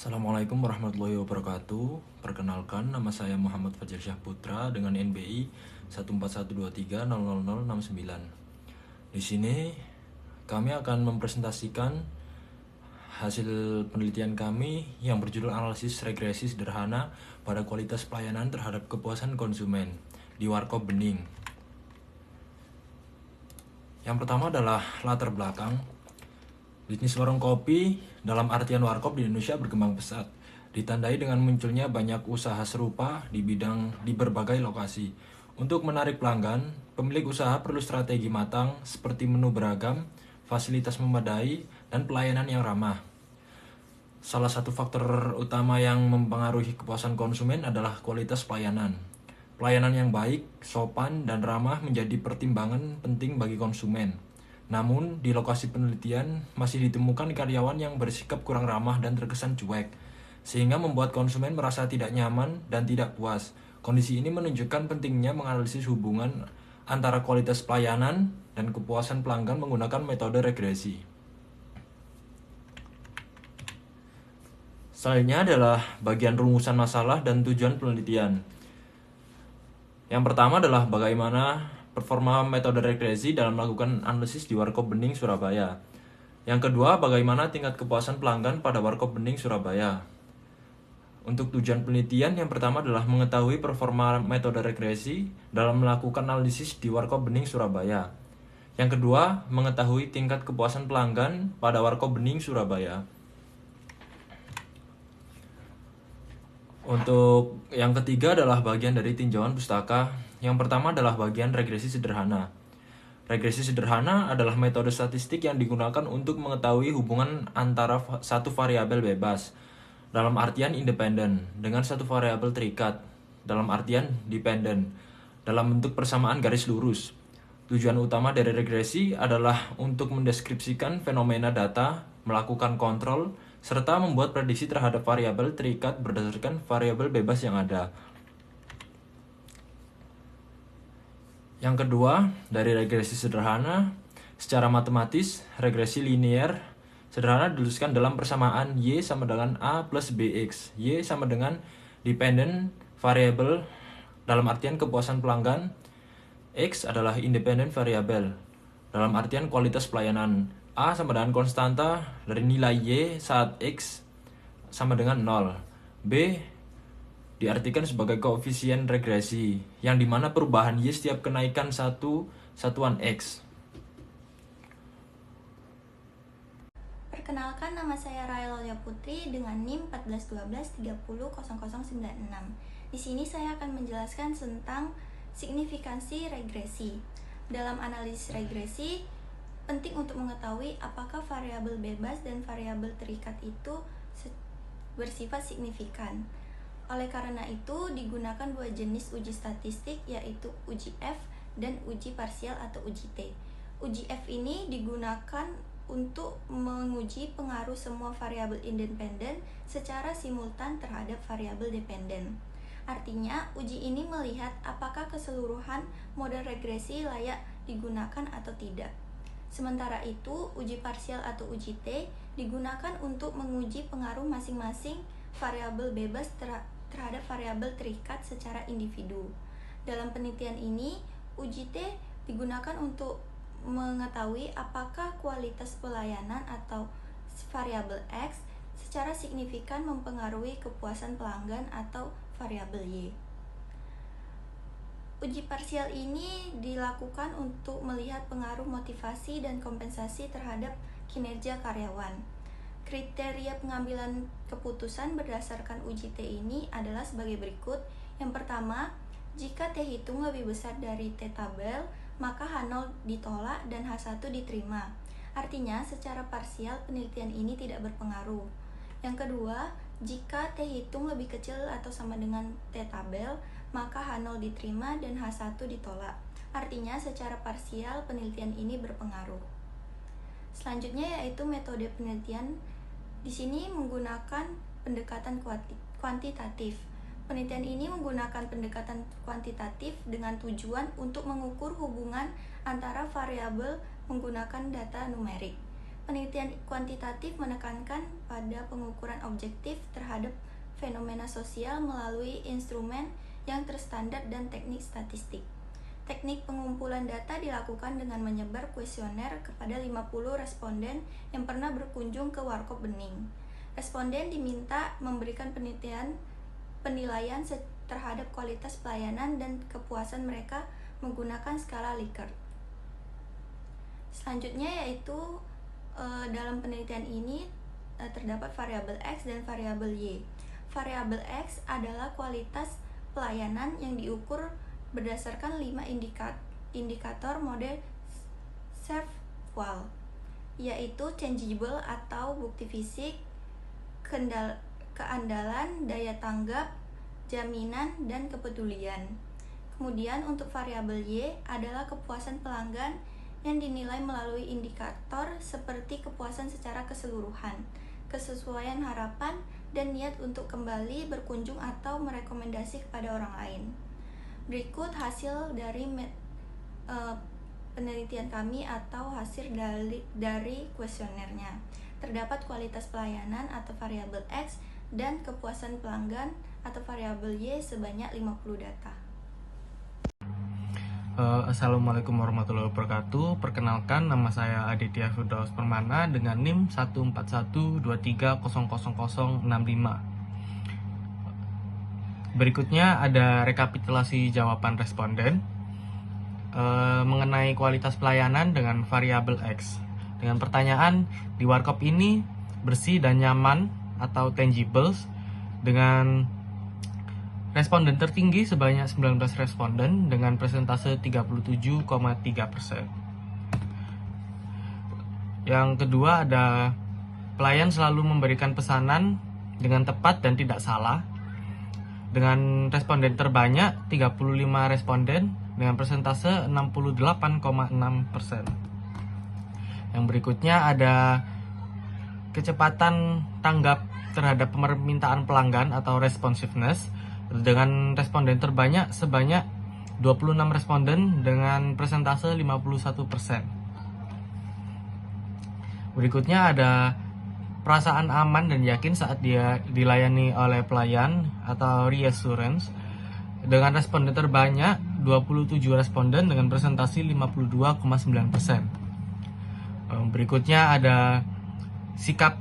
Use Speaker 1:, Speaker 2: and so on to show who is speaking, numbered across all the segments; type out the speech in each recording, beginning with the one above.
Speaker 1: Assalamualaikum warahmatullahi wabarakatuh. Perkenalkan, nama saya Muhammad Fajar Syahputra dengan NBI 14123000069. Di sini kami akan mempresentasikan hasil penelitian kami yang berjudul analisis regresi sederhana pada kualitas pelayanan terhadap kepuasan konsumen di Warkop Bening. Yang pertama adalah latar belakang. Bisnis warung kopi dalam artian warkop di Indonesia berkembang pesat, ditandai dengan munculnya banyak usaha serupa di berbagai lokasi. Untuk menarik pelanggan, pemilik usaha perlu strategi matang seperti menu beragam, fasilitas memadai, dan pelayanan yang ramah. Salah satu faktor utama yang mempengaruhi kepuasan konsumen adalah kualitas pelayanan. Pelayanan yang baik, sopan, dan ramah menjadi pertimbangan penting bagi konsumen. Namun, di lokasi penelitian masih ditemukan karyawan yang bersikap kurang ramah dan terkesan cuek, sehingga membuat konsumen merasa tidak nyaman dan tidak puas. Kondisi ini menunjukkan pentingnya menganalisis hubungan antara kualitas pelayanan dan kepuasan pelanggan menggunakan metode regresi. Selanjutnya adalah bagian rumusan masalah dan tujuan penelitian. Yang pertama adalah bagaimana performa metode regresi dalam melakukan analisis di Warkop Bening, Surabaya. Yang kedua, bagaimana tingkat kepuasan pelanggan pada Warkop Bening, Surabaya. Untuk tujuan penelitian, yang pertama adalah mengetahui performa metode regresi dalam melakukan analisis di Warkop Bening, Surabaya. Yang kedua, mengetahui tingkat kepuasan pelanggan pada Warkop Bening, Surabaya. Untuk yang ketiga adalah bagian dari tinjauan pustaka. Yang pertama adalah bagian regresi sederhana. Regresi sederhana adalah metode statistik yang digunakan untuk mengetahui hubungan antara satu variabel bebas, dalam artian independen, dengan satu variabel terikat, dalam artian dependen, dalam bentuk persamaan garis lurus. Tujuan utama dari regresi adalah untuk mendeskripsikan fenomena data, melakukan kontrol, serta membuat prediksi terhadap variabel terikat berdasarkan variabel bebas yang ada. Yang kedua, dari regresi sederhana, secara matematis, regresi linear sederhana dituliskan dalam persamaan Y sama dengan A plus BX. Y sama dengan dependent variable dalam artian kepuasan pelanggan. X adalah independent variable dalam artian kualitas pelayanan. A sama dengan konstanta dari nilai Y saat X sama dengan 0. B diartikan sebagai koefisien regresi, yang dimana perubahan Y setiap kenaikan satuan X.
Speaker 2: Perkenalkan, nama saya Railolia Putri dengan NIM 14123000096. Di sini saya akan menjelaskan tentang signifikansi regresi. Dalam analisis regresi, penting untuk mengetahui apakah variabel bebas dan variabel terikat itu bersifat signifikan. Oleh karena itu, digunakan dua jenis uji statistik, yaitu uji F dan uji parsial atau uji T. Uji F ini digunakan untuk menguji pengaruh semua variabel independen secara simultan terhadap variabel dependen. Artinya, uji ini melihat apakah keseluruhan model regresi layak digunakan atau tidak. Sementara itu, uji parsial atau uji T digunakan untuk menguji pengaruh masing-masing variabel bebas terhadap variabel terikat secara individu. Dalam penelitian ini, uji T digunakan untuk mengetahui apakah kualitas pelayanan atau variabel X secara signifikan mempengaruhi kepuasan pelanggan atau variabel Y. Uji parsial ini dilakukan untuk melihat pengaruh motivasi dan kompensasi terhadap kinerja karyawan. Kriteria pengambilan keputusan berdasarkan uji T ini adalah sebagai berikut. Yang pertama, jika T hitung lebih besar dari T tabel, maka H0 ditolak dan H1 diterima. Artinya, secara parsial penelitian ini tidak berpengaruh. Yang kedua, jika T hitung lebih kecil atau sama dengan T tabel, maka H0 diterima dan H1 ditolak. Artinya, secara parsial penelitian ini berpengaruh. Selanjutnya yaitu metode penelitian. Di sini menggunakan pendekatan kuantitatif. Penelitian ini menggunakan pendekatan kuantitatif dengan tujuan untuk mengukur hubungan antara variabel menggunakan data numerik. Penelitian kuantitatif menekankan pada pada pengukuran objektif terhadap fenomena sosial melalui instrumen yang terstandar dan teknik statistik. Teknik pengumpulan data dilakukan dengan menyebar kuesioner kepada 50 responden yang pernah berkunjung ke Warkop Bening. Responden diminta memberikan penilaian terhadap kualitas pelayanan dan kepuasan mereka menggunakan skala Likert. Selanjutnya yaitu dalam penelitian ini terdapat variabel X dan variabel Y. Variabel X adalah kualitas pelayanan yang diukur berdasarkan 5 indikator model Servval, yaitu tangible atau bukti fisik, keandalan, daya tanggap, jaminan, dan kepedulian. Kemudian untuk variabel Y adalah kepuasan pelanggan yang dinilai melalui indikator seperti kepuasan secara keseluruhan, kesesuaian harapan, dan niat untuk kembali berkunjung atau merekomendasi kepada orang lain. Berikut hasil dari penelitian kami atau hasil dari kuesionernya. Terdapat kualitas pelayanan atau variabel X dan kepuasan pelanggan atau variabel Y sebanyak 50 data.
Speaker 3: Assalamualaikum warahmatullahi wabarakatuh. Perkenalkan, nama saya Aditya Firdaus Permana dengan NIM 14123000065. Berikutnya ada rekapitulasi jawaban responden mengenai kualitas pelayanan dengan variabel X. Dengan pertanyaan, di Warkop ini bersih dan nyaman atau tangibles, dengan responden tertinggi sebanyak 19 responden dengan persentase 37,3%. Yang kedua ada pelayan selalu memberikan pesanan dengan tepat dan tidak salah. Dengan responden terbanyak 35 responden dengan persentase 68,6%. Yang berikutnya ada kecepatan tanggap terhadap permintaan pelanggan atau responsiveness dengan responden terbanyak sebanyak 26 responden dengan persentase 51%. Berikutnya ada perasaan aman dan yakin saat dia dilayani oleh pelayan atau reassurance dengan responden terbanyak 27 responden dengan presentasi 52,9%. Berikutnya ada sikap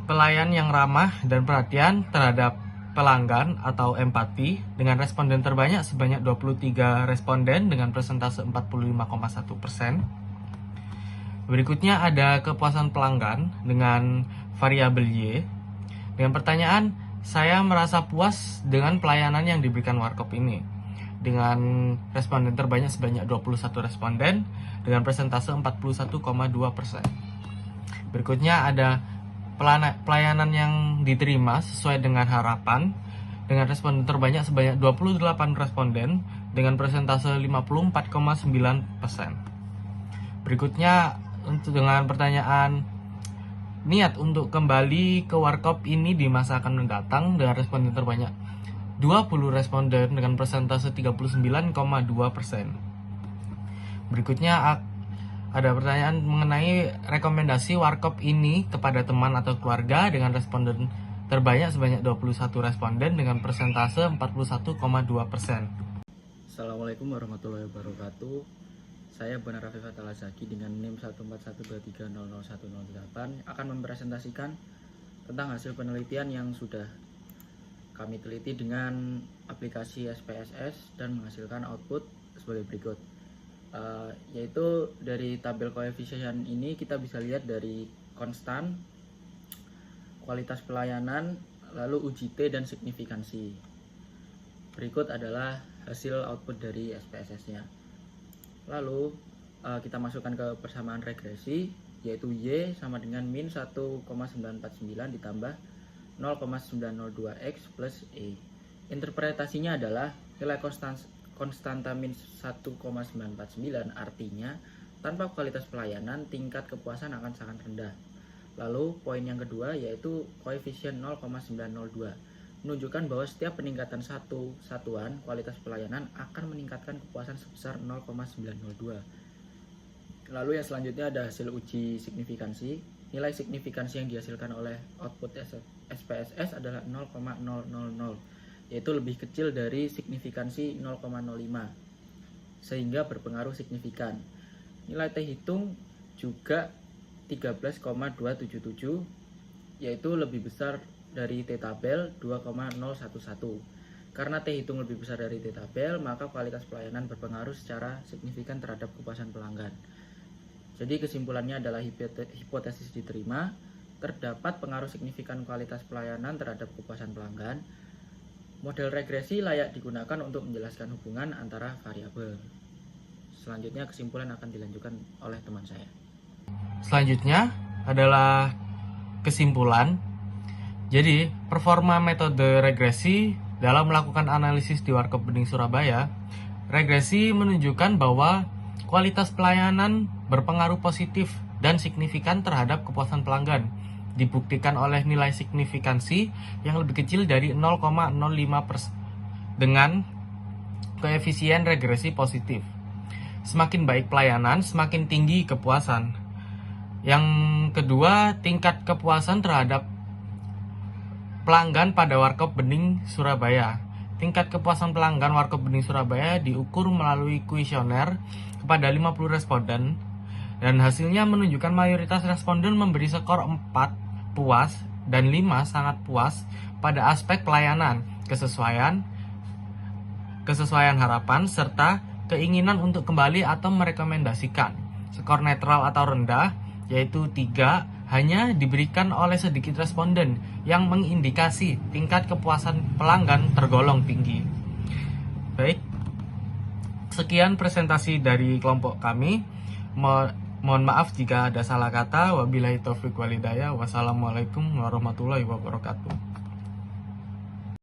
Speaker 3: pelayan yang ramah dan perhatian terhadap pelanggan atau empati dengan responden terbanyak sebanyak 23 responden dengan persentase 45,1%. Berikutnya ada kepuasan pelanggan dengan variabel Y. Dengan pertanyaan, saya merasa puas dengan pelayanan yang diberikan Warkop ini. Dengan responden terbanyak sebanyak 21 responden dengan persentase 41,2%. Berikutnya ada pelayanan yang diterima sesuai dengan harapan dengan responden terbanyak sebanyak 28 responden dengan persentase 54,9%. Berikutnya dengan pertanyaan niat untuk kembali ke Warkop ini di masa akan mendatang dengan responden terbanyak 20 responden dengan persentase 39,2%. Berikutnya ada pertanyaan mengenai rekomendasi Warkop ini kepada teman atau keluarga dengan responden terbanyak sebanyak 21 responden dengan persentase 41,2%.
Speaker 4: Assalamualaikum warahmatullahi wabarakatuh. Saya Bonar Rafif Atalazaki dengan NIM 14123001008 akan mempresentasikan tentang hasil penelitian yang sudah kami teliti dengan aplikasi SPSS dan menghasilkan output sebagai berikut. Yaitu dari tabel koefisien ini kita bisa lihat dari konstan, kualitas pelayanan, lalu UJT dan signifikansi. Berikut adalah hasil output dari SPSS-nya. Lalu kita masukkan ke persamaan regresi, yaitu Y sama dengan min 1,949 ditambah 0,902X plus E. Interpretasinya adalah nilai konstanta min 1,949, artinya tanpa kualitas pelayanan tingkat kepuasan akan sangat rendah. Lalu poin yang kedua yaitu koefisien 0,902 menunjukkan bahwa setiap peningkatan satu satuan kualitas pelayanan akan meningkatkan kepuasan sebesar 0,902. Lalu yang selanjutnya ada hasil uji signifikansi, nilai signifikansi yang dihasilkan oleh output SPSS adalah 0,000, yaitu lebih kecil dari signifikansi 0,05, sehingga berpengaruh signifikan. Nilai T hitung juga 13,277, yaitu lebih besar dari T tabel 2,011. Karena T hitung lebih besar dari T tabel, maka kualitas pelayanan berpengaruh secara signifikan terhadap kepuasan pelanggan. Jadi kesimpulannya adalah hipotesis diterima, terdapat pengaruh signifikan kualitas pelayanan terhadap kepuasan pelanggan. Model regresi layak digunakan untuk menjelaskan hubungan antara variabel. Selanjutnya kesimpulan akan dilanjutkan oleh teman saya.
Speaker 3: Selanjutnya adalah kesimpulan. Jadi, performa metode regresi dalam melakukan analisis di Warkop Bening Surabaya, regresi menunjukkan bahwa kualitas pelayanan berpengaruh positif dan signifikan terhadap kepuasan pelanggan, dibuktikan oleh nilai signifikansi yang lebih kecil dari 0,05% dengan koefisien regresi positif. Semakin baik pelayanan, semakin tinggi kepuasan. Yang kedua, tingkat kepuasan terhadap pelanggan pada Warkop Bening Surabaya. Tingkat kepuasan pelanggan Warkop Bening Surabaya diukur melalui kuesioner kepada 50 responden, dan hasilnya menunjukkan mayoritas responden memberi skor 4 puas dan 5 sangat puas pada aspek pelayanan, kesesuaian harapan, serta keinginan untuk kembali atau merekomendasikan. Skor netral atau rendah, yaitu 3, hanya diberikan oleh sedikit responden yang mengindikasi tingkat kepuasan pelanggan tergolong tinggi. Baik, sekian presentasi dari kelompok kami. Mohon maaf jika ada salah kata. Wabillahi taufiq walhidayah. Wassalamualaikum warahmatullahi wabarakatuh.